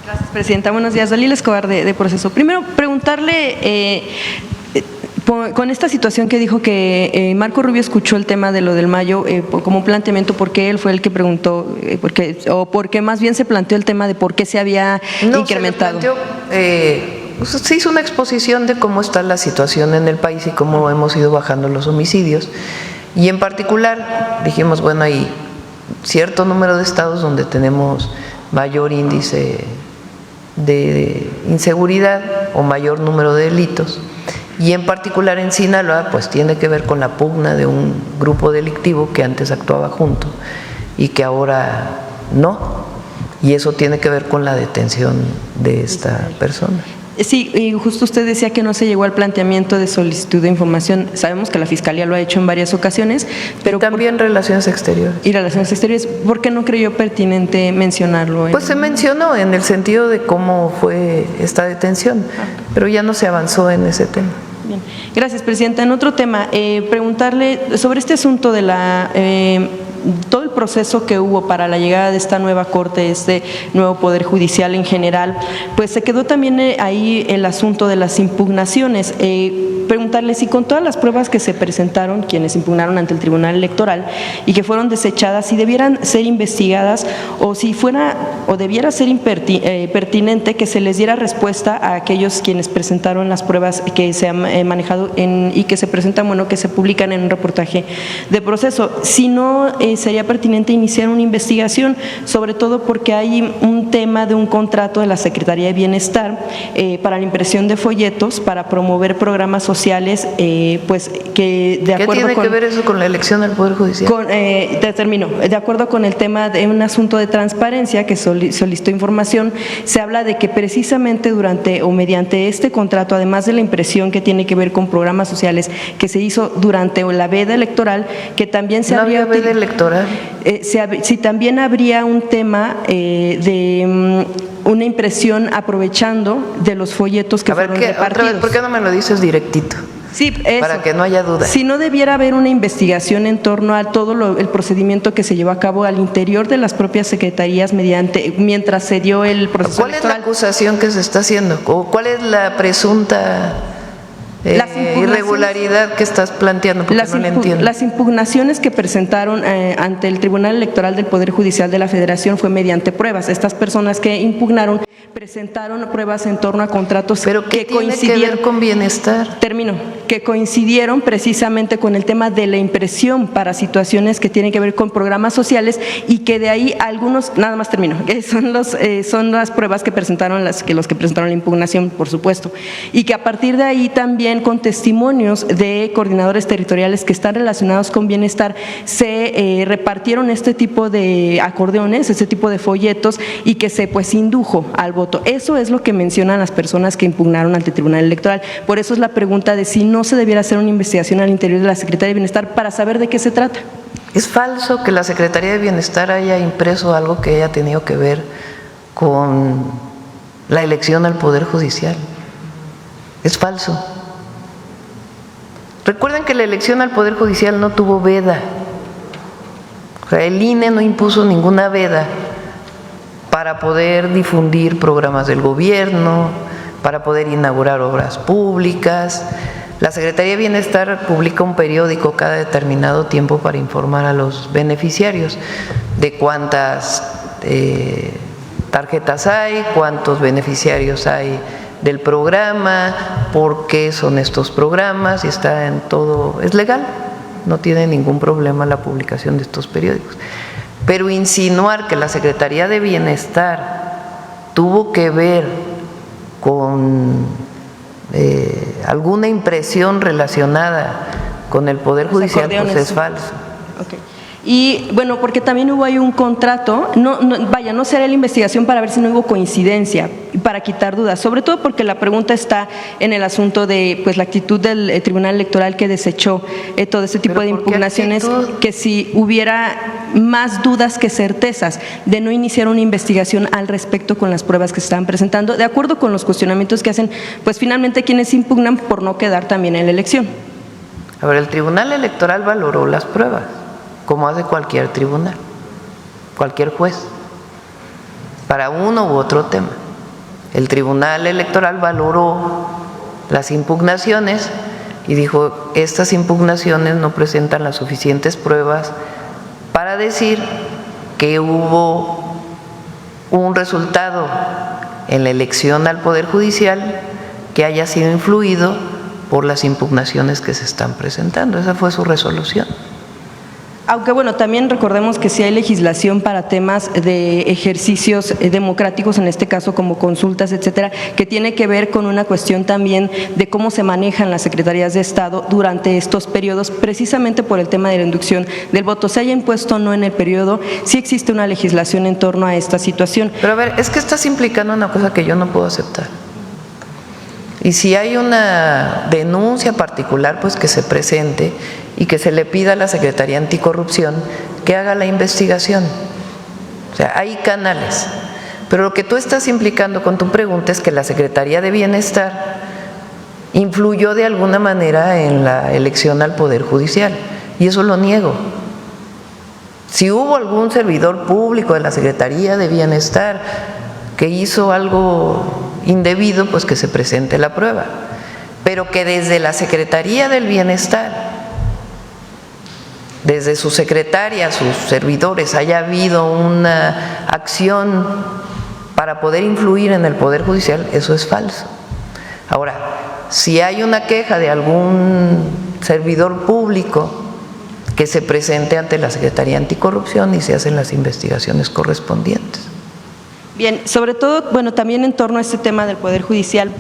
Gracias, presidenta. Buenos días. Dalila Escobar, de Proceso. Primero, preguntarle, con esta situación que dijo que Marco Rubio escuchó el tema de lo del Mayo como un planteamiento, ¿por qué él fue el que preguntó, por qué más bien se planteó el tema de por qué se había incrementado? Se hizo una exposición de cómo está la situación en el país y cómo hemos ido bajando los homicidios. Y en particular dijimos, bueno, hay cierto número de estados donde tenemos mayor índice de inseguridad o mayor número de delitos. Y en particular en Sinaloa, pues tiene que ver con la pugna de un grupo delictivo que antes actuaba junto y que ahora no. Y eso tiene que ver con la detención de esta persona. Sí, y justo usted decía que no se llegó al planteamiento de solicitud de información. Sabemos que la Fiscalía lo ha hecho en varias ocasiones, pero también Relaciones Exteriores. Y Relaciones Exteriores, ¿por qué no creyó pertinente mencionarlo? Pues se mencionó en el sentido de cómo fue esta detención, pero ya no se avanzó en ese tema. Bien, gracias, presidenta. En otro tema, preguntarle sobre este asunto de todo el proceso que hubo para la llegada de esta nueva Corte, este nuevo Poder Judicial en general, pues se quedó también ahí el asunto de las impugnaciones. Preguntarle si con todas las pruebas que se presentaron, quienes impugnaron ante el Tribunal Electoral y que fueron desechadas, si debieran ser investigadas o si fuera o debiera ser pertinente que se les diera respuesta a aquellos quienes presentaron las pruebas que se han manejado y que se presentan, bueno, que se publican en un reportaje de Proceso. Si no, sería pertinente iniciar una investigación, sobre todo porque hay un tema de un contrato de la Secretaría de Bienestar para la impresión de folletos para promover programas sociales, pues que de acuerdo. ¿Qué tiene que ver eso con la elección del Poder Judicial? De acuerdo con el tema de un asunto de transparencia que solicitó información, se habla de que precisamente durante o mediante este contrato, además de la impresión que tiene que ver con programas sociales que se hizo durante la veda electoral, que también se habría… ¿No había veda electoral? Si también habría un tema de una impresión aprovechando de los folletos que fueron repartidos. Otra vez, ¿por qué no me lo dices directito? Sí, eso. Para que no haya duda. Si no debiera haber una investigación en torno a todo el procedimiento que se llevó a cabo al interior de las propias secretarías mientras se dio el proceso electoral. ¿Cuál es la acusación que se está haciendo? ¿O cuál es la presunta irregularidad que estás planteando? Porque no la entiendo. Las impugnaciones que presentaron ante el Tribunal Electoral del Poder Judicial de la Federación fue mediante pruebas. Estas personas que impugnaron presentaron pruebas en torno a contratos que coincidieron. ¿Qué tiene que ver con bienestar? Termino. Que coincidieron precisamente con el tema de la impresión para situaciones que tienen que ver con programas sociales y que de ahí algunos, nada más termino, que son las pruebas que presentaron los que presentaron la impugnación, por supuesto, y que a partir de ahí también con testimonios de coordinadores territoriales que están relacionados con bienestar se repartieron este tipo de acordeones, este tipo de folletos y que se indujo al voto. Eso es lo que mencionan las personas que impugnaron ante el Tribunal Electoral. Por eso es la pregunta de si no se debiera hacer una investigación al interior de la Secretaría de Bienestar para saber de qué se trata. Es falso que la Secretaría de Bienestar haya impreso algo que haya tenido que ver con la elección al Poder Judicial. Es falso. Recuerden que la elección al Poder Judicial no tuvo veda. O sea, el INE no impuso ninguna veda para poder difundir programas del gobierno, para poder inaugurar obras públicas. La Secretaría de Bienestar publica un periódico cada determinado tiempo para informar a los beneficiarios de cuántas tarjetas hay, cuántos beneficiarios hay del programa, por qué son estos programas, y está en todo, es legal, no tiene ningún problema la publicación de estos periódicos. Pero insinuar que la Secretaría de Bienestar tuvo que ver con alguna impresión relacionada con el Poder Judicial, pues es falso. Okay. Y bueno, porque también hubo ahí un contrato, no será la investigación para ver si no hubo coincidencia, para quitar dudas, sobre todo porque la pregunta está en el asunto de la actitud del Tribunal Electoral que desechó todo este tipo de impugnaciones, que si hubiera más dudas que certezas de no iniciar una investigación al respecto con las pruebas que se estaban presentando, de acuerdo con los cuestionamientos que hacen, finalmente quienes impugnan por no quedar también en la elección. A ver, el Tribunal Electoral valoró las pruebas, como hace cualquier tribunal, cualquier juez, para uno u otro tema. El Tribunal Electoral valoró las impugnaciones y dijo, estas impugnaciones no presentan las suficientes pruebas para decir que hubo un resultado en la elección al Poder Judicial que haya sido influido por las impugnaciones que se están presentando. Esa fue su resolución. Aunque bueno, también recordemos que sí hay legislación para temas de ejercicios democráticos, en este caso como consultas, etcétera, que tiene que ver con una cuestión también de cómo se manejan las secretarías de Estado durante estos periodos, precisamente por el tema de la inducción del voto. Se haya impuesto o no en el periodo, sí existe una legislación en torno a esta situación. Pero a ver, es que estás implicando una cosa que yo no puedo aceptar. Y si hay una denuncia particular, pues que se presente y que se le pida a la Secretaría Anticorrupción que haga la investigación. O sea, hay canales. Pero lo que tú estás implicando con tu pregunta es que la Secretaría de Bienestar influyó de alguna manera en la elección al Poder Judicial. Y eso lo niego. Si hubo algún servidor público de la Secretaría de Bienestar que hizo algo indebido, pues que se presente la prueba. Pero que desde la Secretaría del Bienestar, desde su secretaria, sus servidores, haya habido una acción para poder influir en el Poder Judicial, eso es falso. Ahora, si hay una queja de algún servidor público, que se presente ante la Secretaría Anticorrupción y se hacen las investigaciones correspondientes. Bien, sobre todo, bueno, también en torno a este tema del Poder Judicial,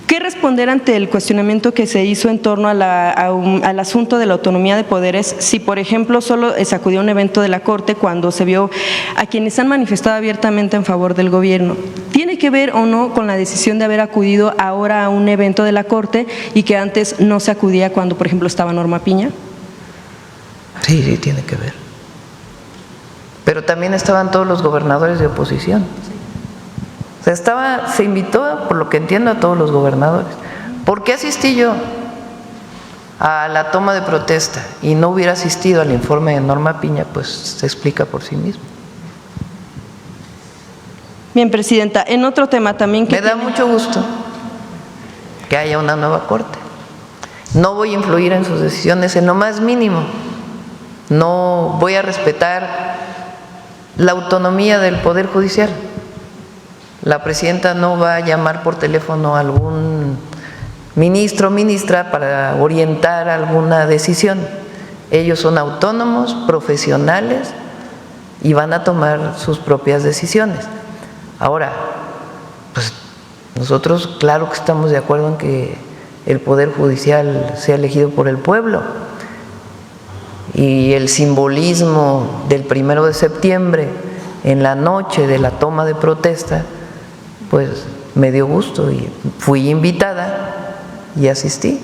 ¿qué responder ante el cuestionamiento que se hizo en torno al asunto de la autonomía de poderes? Si, por ejemplo, solo se acudió a un evento de la Corte cuando se vio a quienes han manifestado abiertamente en favor del gobierno. ¿Tiene que ver o no con la decisión de haber acudido ahora a un evento de la Corte y que antes no se acudía cuando, por ejemplo, estaba Norma Piña? Sí, sí, tiene que ver. Pero también estaban todos los gobernadores de oposición. O sea, se invitó, por lo que entiendo, a todos los gobernadores. ¿Por qué asistí yo a la toma de protesta y no hubiera asistido al informe de Norma Piña? Pues se explica por sí mismo. Bien, Presidenta, en otro tema también que me da mucho gusto que haya una nueva Corte. No voy a influir en sus decisiones en lo más mínimo. No voy a respetar la autonomía del Poder Judicial. La Presidenta no va a llamar por teléfono a algún ministro o ministra para orientar alguna decisión. Ellos son autónomos, profesionales y van a tomar sus propias decisiones. Ahora, pues nosotros claro que estamos de acuerdo en que el Poder Judicial sea elegido por el pueblo. Y el simbolismo del 1 de septiembre, en la noche de la toma de protesta, pues me dio gusto y fui invitada y asistí.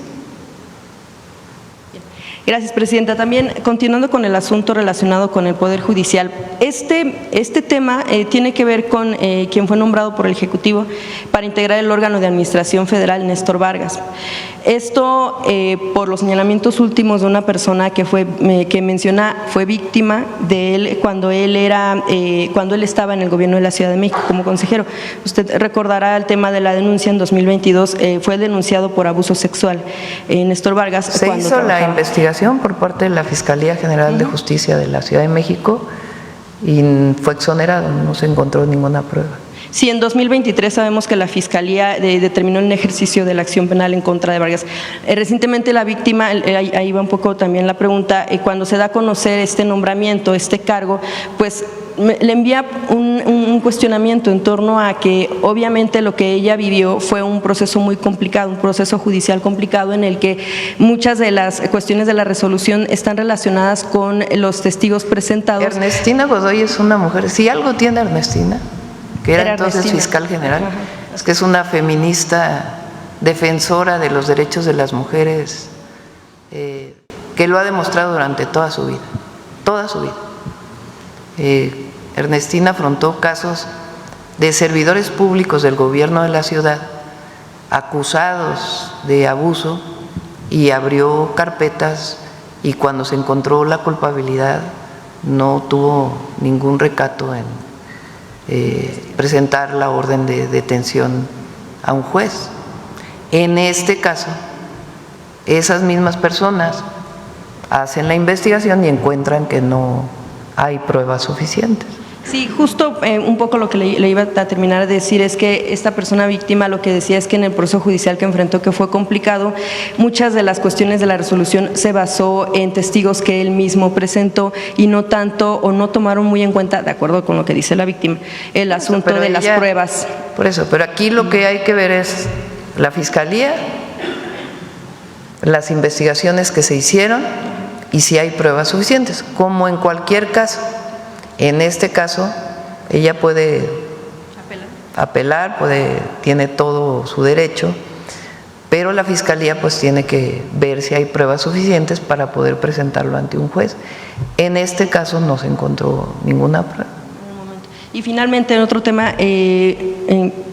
Gracias, Presidenta. También, continuando con el asunto relacionado con el Poder Judicial, este tema tiene que ver con quien fue nombrado por el Ejecutivo para integrar el órgano de administración federal, Néstor Vargas. Esto por los señalamientos últimos de una persona que menciona fue víctima de él cuando él estaba en el gobierno de la Ciudad de México como consejero. Usted recordará el tema de la denuncia en 2022, fue denunciado por abuso sexual. Néstor Vargas. Se hizo la investigación por parte de la Fiscalía General de Justicia de la Ciudad de México y fue exonerado, no se encontró ninguna prueba. Sí, en 2023 sabemos que la Fiscalía determinó el ejercicio de la acción penal en contra de Vargas. Recientemente la víctima, ahí va un poco también la pregunta, cuando se da a conocer este nombramiento, este cargo, pues le envía un cuestionamiento en torno a que obviamente lo que ella vivió fue un proceso muy complicado, un proceso judicial complicado en el que muchas de las cuestiones de la resolución están relacionadas con los testigos presentados. Ernestina Godoy es una mujer, si algo tiene Ernestina, que era entonces fiscal general, es que es una feminista defensora de los derechos de las mujeres, que lo ha demostrado durante toda su vida, toda su vida. Ernestina afrontó casos de servidores públicos del gobierno de la ciudad acusados de abuso y abrió carpetas y cuando se encontró la culpabilidad no tuvo ningún recato presentar la orden de detención a un juez. En este caso, esas mismas personas hacen la investigación y encuentran que no hay pruebas suficientes. Sí, justo un poco lo que le iba a terminar de decir es que esta persona víctima lo que decía es que en el proceso judicial que enfrentó, que fue complicado, muchas de las cuestiones de la resolución se basó en testigos que él mismo presentó y no tanto o no tomaron muy en cuenta, de acuerdo con lo que dice la víctima, el asunto de las pruebas. Por eso, pero aquí lo que hay que ver es la Fiscalía, las investigaciones que se hicieron y si hay pruebas suficientes, como en cualquier caso. En este caso, ella puede apelar, tiene todo su derecho, pero la Fiscalía pues tiene que ver si hay pruebas suficientes para poder presentarlo ante un juez. En este caso no se encontró ninguna prueba. Y finalmente, en otro tema,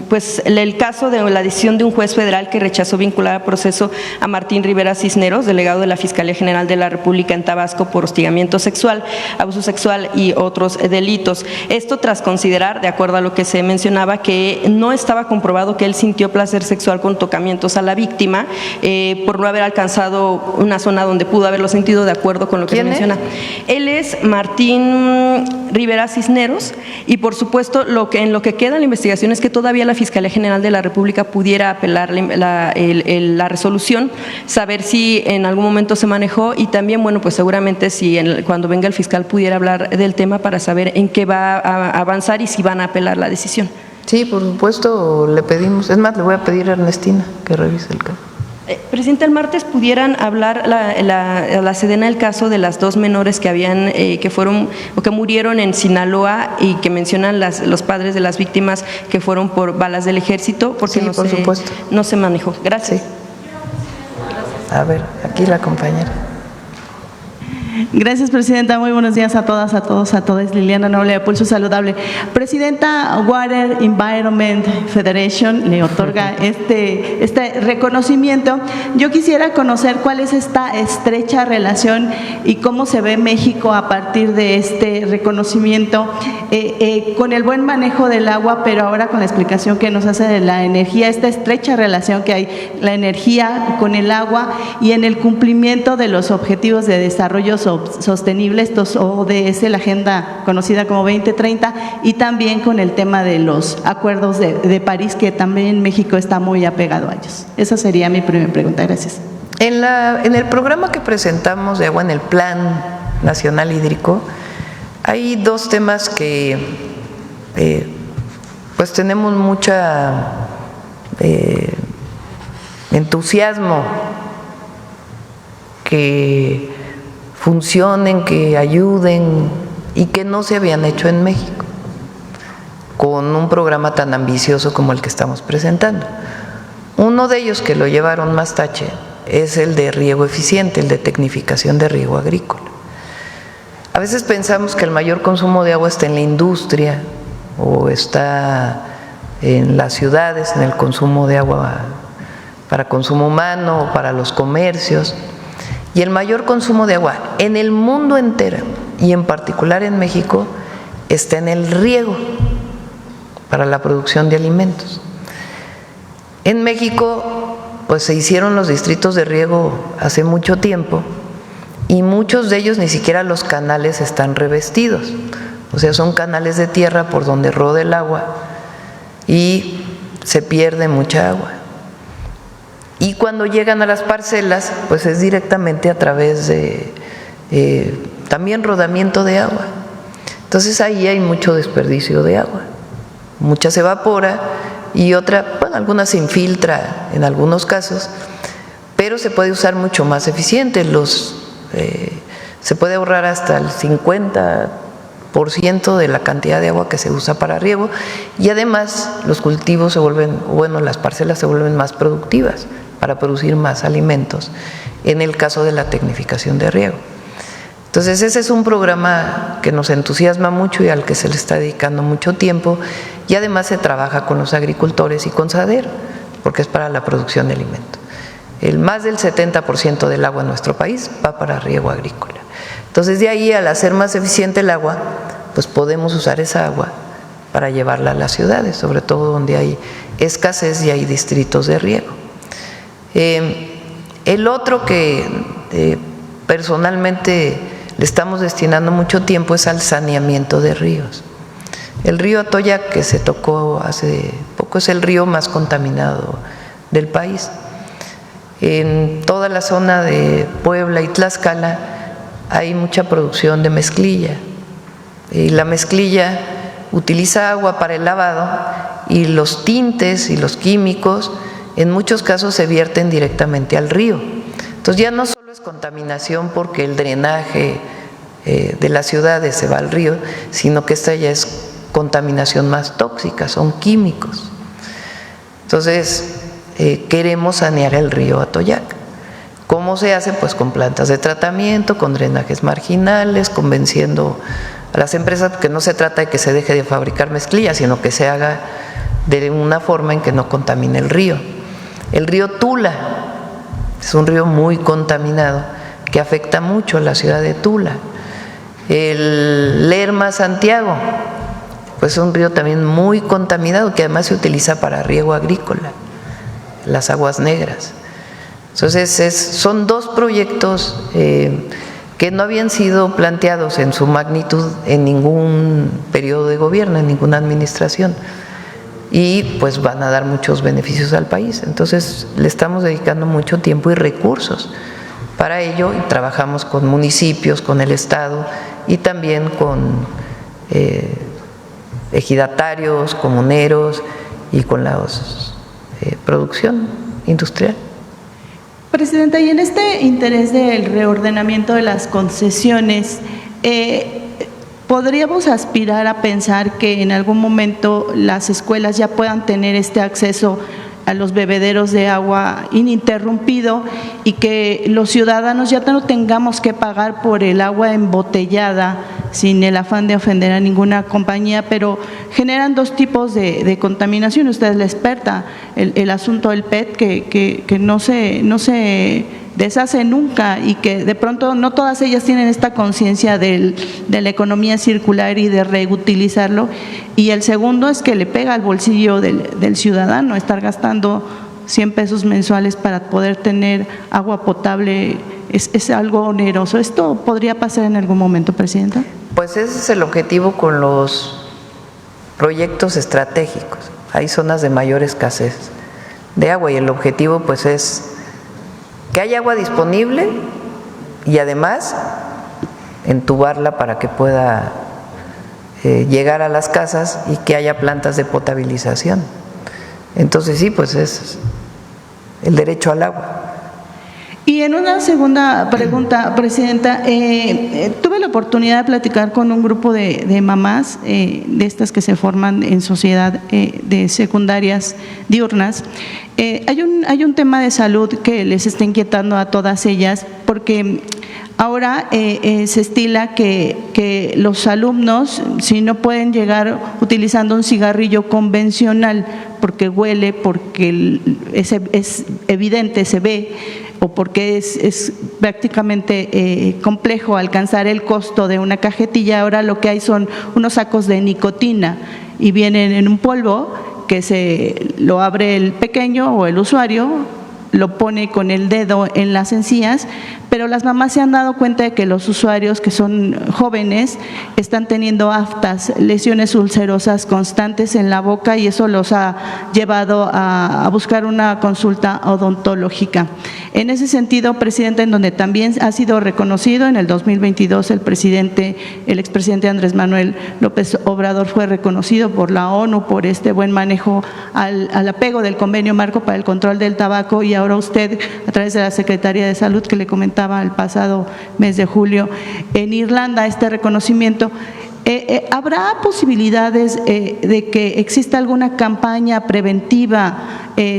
pues el caso de la decisión de un juez federal que rechazó vincular a proceso a Martín Rivera Cisneros, delegado de la Fiscalía General de la República en Tabasco por hostigamiento sexual, abuso sexual y otros delitos. Esto tras considerar, de acuerdo a lo que se mencionaba, que no estaba comprobado que él sintió placer sexual con tocamientos a la víctima por no haber alcanzado una zona donde pudo haberlo sentido, de acuerdo con lo que se menciona. Él es Martín Rivera Cisneros y por supuesto en lo que queda en la investigación es que todavía la Fiscalía General de la República pudiera apelar la resolución, saber si en algún momento se manejó y también, bueno, pues seguramente si cuando venga el fiscal pudiera hablar del tema para saber en qué va a avanzar y si van a apelar la decisión. Sí, por supuesto, le pedimos, es más, le voy a pedir a Ernestina que revise el caso. Presidente, el martes pudieran hablar la Sedena el caso de las dos menores que habían que fueron o que murieron en Sinaloa y que mencionan los padres de las víctimas que fueron por balas del ejército, porque sí, por supuesto. No se manejó. Gracias. Sí. A ver, aquí la compañera. Gracias, Presidenta. Muy buenos días a todas, a todos, a todas. Liliana Noble de Pulso Saludable. Presidenta, Water Environment Federation le otorga este reconocimiento. Yo quisiera conocer cuál es esta estrecha relación y cómo se ve México a partir de este reconocimiento con el buen manejo del agua, pero ahora con la explicación que nos hace de la energía, esta estrecha relación que hay, la energía con el agua y en el cumplimiento de los objetivos de desarrollo sostenible, estos ODS, la agenda conocida como 2030, y también con el tema de los acuerdos de París, que también México está muy apegado a ellos. Esa sería mi primera pregunta. Gracias. En el programa que presentamos de agua, en el Plan Nacional Hídrico, hay dos temas que pues tenemos mucha entusiasmo que funcionen, que ayuden y que no se habían hecho en México con un programa tan ambicioso como el que estamos presentando. Uno de ellos, que lo llevaron más tache, es el de riego eficiente, el de tecnificación de riego agrícola. A veces pensamos que el mayor consumo de agua está en la industria o está en las ciudades, en el consumo de agua para consumo humano o para los comercios. Y el mayor consumo de agua en el mundo entero y en particular en México está en el riego para la producción de alimentos. En México pues se hicieron los distritos de riego hace mucho tiempo y muchos de ellos ni siquiera los canales están revestidos, o sea, son canales de tierra por donde roda el agua y se pierde mucha agua. Y cuando llegan a las parcelas, pues es directamente a través de también rodamiento de agua. Entonces ahí hay mucho desperdicio de agua. Mucha se evapora y otra, bueno, alguna se infiltra en algunos casos, pero se puede usar mucho más eficiente. Se puede ahorrar hasta el 50% de la cantidad de agua que se usa para riego y además los cultivos se vuelven, bueno, las parcelas se vuelven más productivas para producir más alimentos, en el caso de la tecnificación de riego. Entonces ese es un programa que nos entusiasma mucho y al que se le está dedicando mucho tiempo y además se trabaja con los agricultores y con SADER, porque es para la producción de alimentos. Más del 70% del agua en nuestro país va para riego agrícola. Entonces de ahí, al hacer más eficiente el agua, pues podemos usar esa agua para llevarla a las ciudades, sobre todo donde hay escasez y hay distritos de riego. El otro que personalmente le estamos destinando mucho tiempo es al saneamiento de ríos. El río Atoyac, que se tocó hace poco, es el río más contaminado del país. En toda la zona de Puebla y Tlaxcala hay mucha producción de mezclilla. Y la mezclilla utiliza agua para el lavado y los tintes y los químicos en muchos casos se vierten directamente al río. Entonces ya no solo es contaminación porque el drenaje de las ciudades se va al río, sino que esta ya es contaminación más tóxica, son químicos. Entonces queremos sanear el río Atoyac. ¿Cómo se hace? Pues con plantas de tratamiento, con drenajes marginales, convenciendo a las empresas, porque no se trata de que se deje de fabricar mezclilla, sino que se haga de una forma en que no contamine el río. El río Tula es un río muy contaminado que afecta mucho a la ciudad de Tula. El Lerma Santiago, pues es un río también muy contaminado que además se utiliza para riego agrícola, las aguas negras. Entonces son dos proyectos que no habían sido planteados en su magnitud en ningún periodo de gobierno, en ninguna administración, y pues van a dar muchos beneficios al país. Entonces le estamos dedicando mucho tiempo y recursos para ello y trabajamos con municipios, con el Estado y también con ejidatarios, comuneros y con la producción industrial. Presidenta, y en este interés del reordenamiento de las concesiones, ¿podríamos aspirar a pensar que en algún momento las escuelas ya puedan tener este acceso a los bebederos de agua ininterrumpido y que los ciudadanos ya no tengamos que pagar por el agua embotellada sin el afán de ofender a ninguna compañía, pero generan dos tipos de contaminación? Usted es la experta, el asunto del PET que no se deshace nunca y que de pronto no todas ellas tienen esta conciencia de la economía circular y de reutilizarlo, y el segundo es que le pega al bolsillo del ciudadano estar gastando 100 pesos mensuales para poder tener agua potable. Es algo oneroso. ¿Esto podría pasar en algún momento, Presidenta? Pues ese es el objetivo con los proyectos estratégicos. Hay zonas de mayor escasez de agua y el objetivo pues es que haya agua disponible y además entubarla para que pueda llegar a las casas y que haya plantas de potabilización. Entonces sí, pues es el derecho al agua. Y en una segunda pregunta, Presidenta, tuve la oportunidad de platicar con un grupo de mamás, de estas que se forman en sociedad de secundarias diurnas. Hay un tema de salud que les está inquietando a todas ellas, porque ahora se estila que los alumnos, si no pueden llegar utilizando un cigarrillo convencional, porque huele, porque es evidente, se ve, o porque es prácticamente complejo alcanzar el costo de una cajetilla, ahora lo que hay son unos sacos de nicotina y vienen en un polvo que se lo abre el pequeño o el usuario, lo pone con el dedo en las encías, pero las mamás se han dado cuenta de que los usuarios que son jóvenes están teniendo aftas, lesiones ulcerosas constantes en la boca, y eso los ha llevado a buscar una consulta odontológica. En ese sentido, Presidenta, en donde también ha sido reconocido en el 2022 el expresidente Andrés Manuel López Obrador fue reconocido por la ONU por este buen manejo al apego del convenio marco para el control del tabaco, y ahora usted, a través de la Secretaría de Salud, que le comentaba el pasado mes de julio, en Irlanda, este reconocimiento. ¿Habrá posibilidades de que exista alguna campaña preventiva,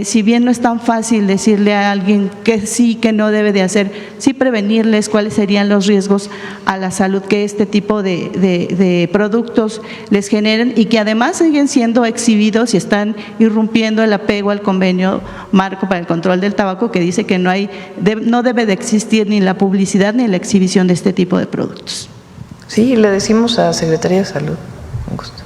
si bien no es tan fácil decirle a alguien que sí, que no debe de hacer, sí prevenirles cuáles serían los riesgos a la salud que este tipo de productos les generen, y que además siguen siendo exhibidos y están irrumpiendo el apego al convenio marco para el control del tabaco, que dice que no debe de existir ni la publicidad ni la exhibición de este tipo de productos? Sí, le decimos a Secretaría de Salud. Un gusto.